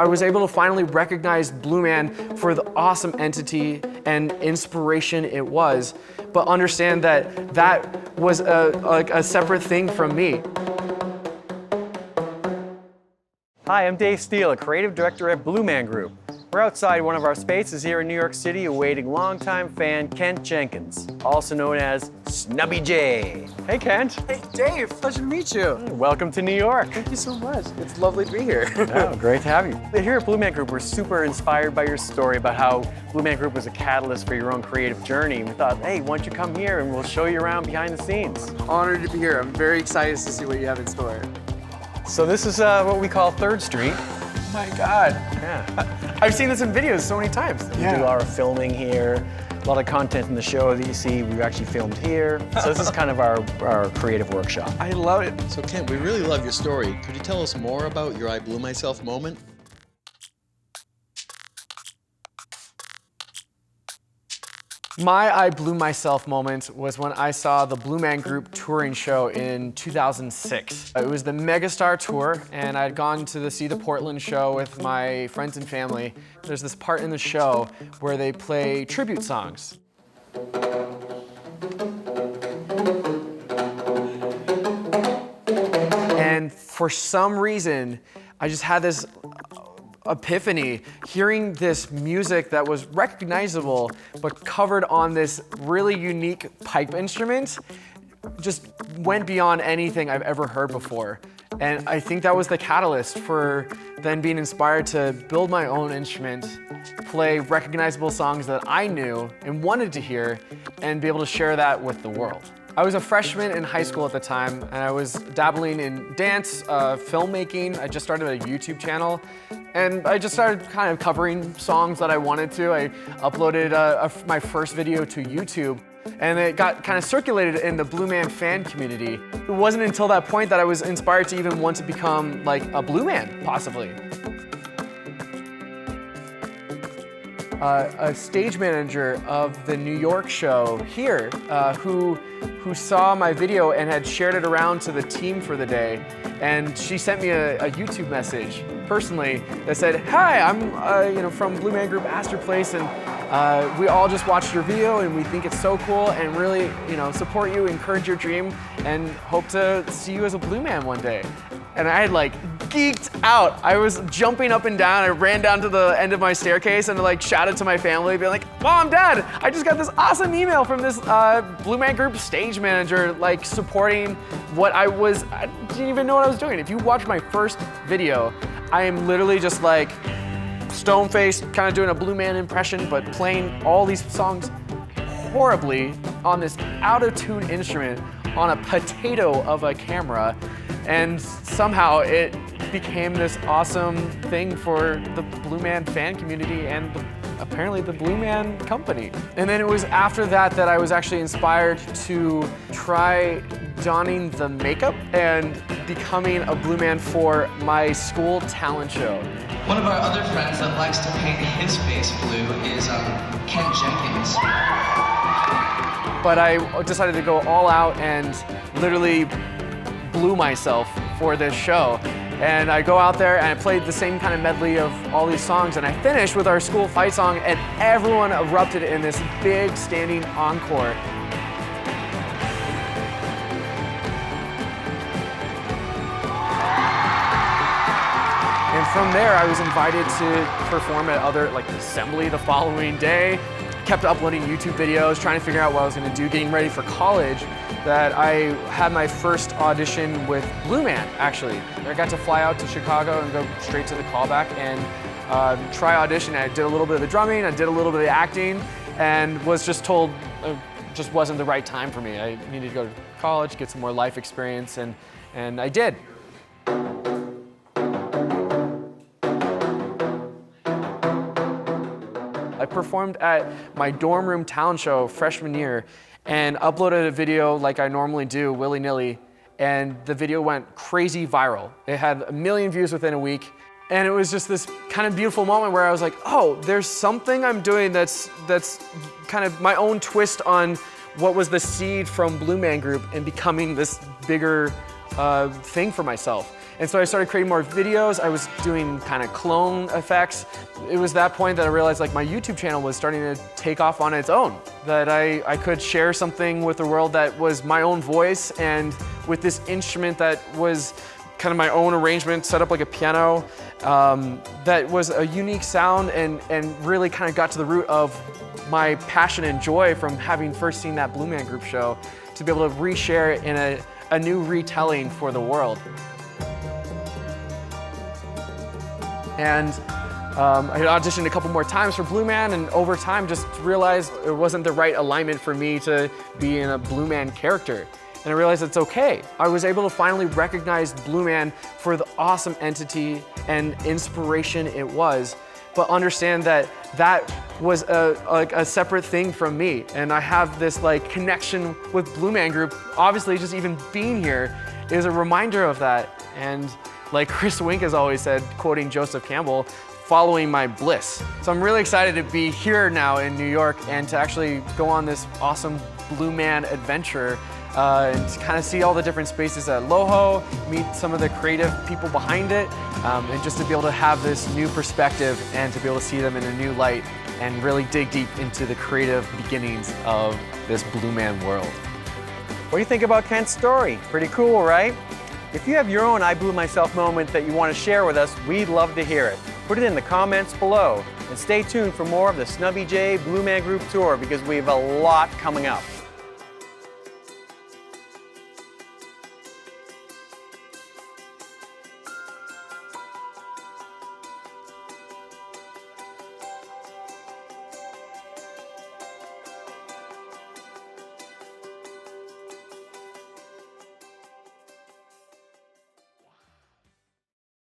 I was able to finally recognize Blue Man for the awesome entity and inspiration it was, but understand that that was a separate thing from me. Hi, I'm Dave Steele, a creative director at Blue Man Group. We're outside one of our spaces here in New York City awaiting longtime fan Kent Jenkins, also known as Snubby J. Hey, Kent. Hey, Dave, pleasure to meet you. Welcome to New York. Thank you so much. It's lovely to be here. Oh, great to have you. Here at Blue Man Group, we're super inspired by your story about how Blue Man Group was a catalyst for your own creative journey. We thought, hey, why don't you come here and we'll show you around behind the scenes. Honored to be here. I'm very excited to see what you have in store. So this is what we call 3rd Street. Oh my God. Yeah. I've seen this in videos so many times. We do a lot of filming here. A lot of content in the show that you see, we've actually filmed here. So this is kind of our creative workshop. I love it. So Kent, we really love your story. Could you tell us more about your I Blew Myself moment? My I Blew Myself moment was when I saw the Blue Man Group touring show in 2006. It was the Megastar tour, and I'd gone to see the Portland show with my friends and family. There's this part in the show where they play tribute songs. And for some reason, I just had this epiphany, hearing this music that was recognizable but covered on this really unique pipe instrument just went beyond anything I've ever heard before. And I think that was the catalyst for then being inspired to build my own instrument, play recognizable songs that I knew and wanted to hear, and be able to share that with the world. I was a freshman in high school at the time, and I was dabbling in dance, filmmaking. I just started a YouTube channel, and I just started kind of covering songs that I wanted to. I uploaded my first video to YouTube, and it got kind of circulated in the Blue Man fan community. It wasn't until that point that I was inspired to even want to become like a Blue Man, possibly. A stage manager of the New York show here who saw my video and had shared it around to the team for the day. And she sent me a YouTube message personally that said, "Hi, I'm from Blue Man Group Astor Place, and we all just watched your video and we think it's so cool and really support you, encourage your dream, and hope to see you as a Blue Man one day." And I had like geeked out. I was jumping up and down. I ran down to the end of my staircase and like shouted to my family, being like, "Mom, Dad, I just got this awesome email from this Blue Man Group stage manager, like supporting what I didn't even know what I was doing." If you watch my first video, I am literally just like stone-faced, kind of doing a Blue Man impression, but playing all these songs horribly on this out-of-tune instrument on a potato of a camera. And somehow it became this awesome thing for the Blue Man fan community and apparently the Blue Man company. And then it was after that that I was actually inspired to try donning the makeup and becoming a Blue Man for my school talent show. One of our other friends that likes to paint his face blue is Kent Jenkins. But I decided to go all out and literally blew myself for this show. And I go out there and I played the same kind of medley of all these songs, and I finished with our school fight song, and everyone erupted in this big standing encore. And from there, I was invited to perform at other, like Assembly the following day. Kept uploading YouTube videos, trying to figure out what I was gonna do, getting ready for college, that I had my first audition with Blue Man, actually. I got to fly out to Chicago and go straight to the callback and try audition. I did a little bit of the drumming, I did a little bit of the acting, and was just told it just wasn't the right time for me. I needed to go to college, get some more life experience, and I did. I performed at my dorm room talent show freshman year and uploaded a video like I normally do, willy-nilly, and the video went crazy viral. It had 1 million views within a week, and it was just this kind of beautiful moment where I was like, oh, there's something I'm doing that's kind of my own twist on what was the seed from Blue Man Group and becoming this bigger thing for myself. And so I started creating more videos. I was doing kind of clone effects. It was that point that I realized like my YouTube channel was starting to take off on its own, that I could share something with the world that was my own voice, and with this instrument that was kind of my own arrangement, set up like a piano, that was a unique sound and really kind of got to the root of my passion and joy from having first seen that Blue Man Group show, to be able to reshare it in a new retelling for the world. And I had auditioned a couple more times for Blue Man, and over time just realized it wasn't the right alignment for me to be in a Blue Man character. And I realized it's okay. I was able to finally recognize Blue Man for the awesome entity and inspiration it was, but understand that that was a separate thing from me. And I have this like connection with Blue Man Group. Obviously, just even being here is a reminder of that. And like Chris Wink has always said, quoting Joseph Campbell, following my bliss. So I'm really excited to be here now in New York and to actually go on this awesome Blue Man adventure and to kind of see all the different spaces at Loho, meet some of the creative people behind it, and just to be able to have this new perspective and to be able to see them in a new light and really dig deep into the creative beginnings of this Blue Man world. What do you think about Kent's story? Pretty cool, right? If you have your own I Blew Myself moment that you want to share with us, we'd love to hear it. Put it in the comments below. And stay tuned for more of the Snubby J Blue Man Group Tour, because we have a lot coming up.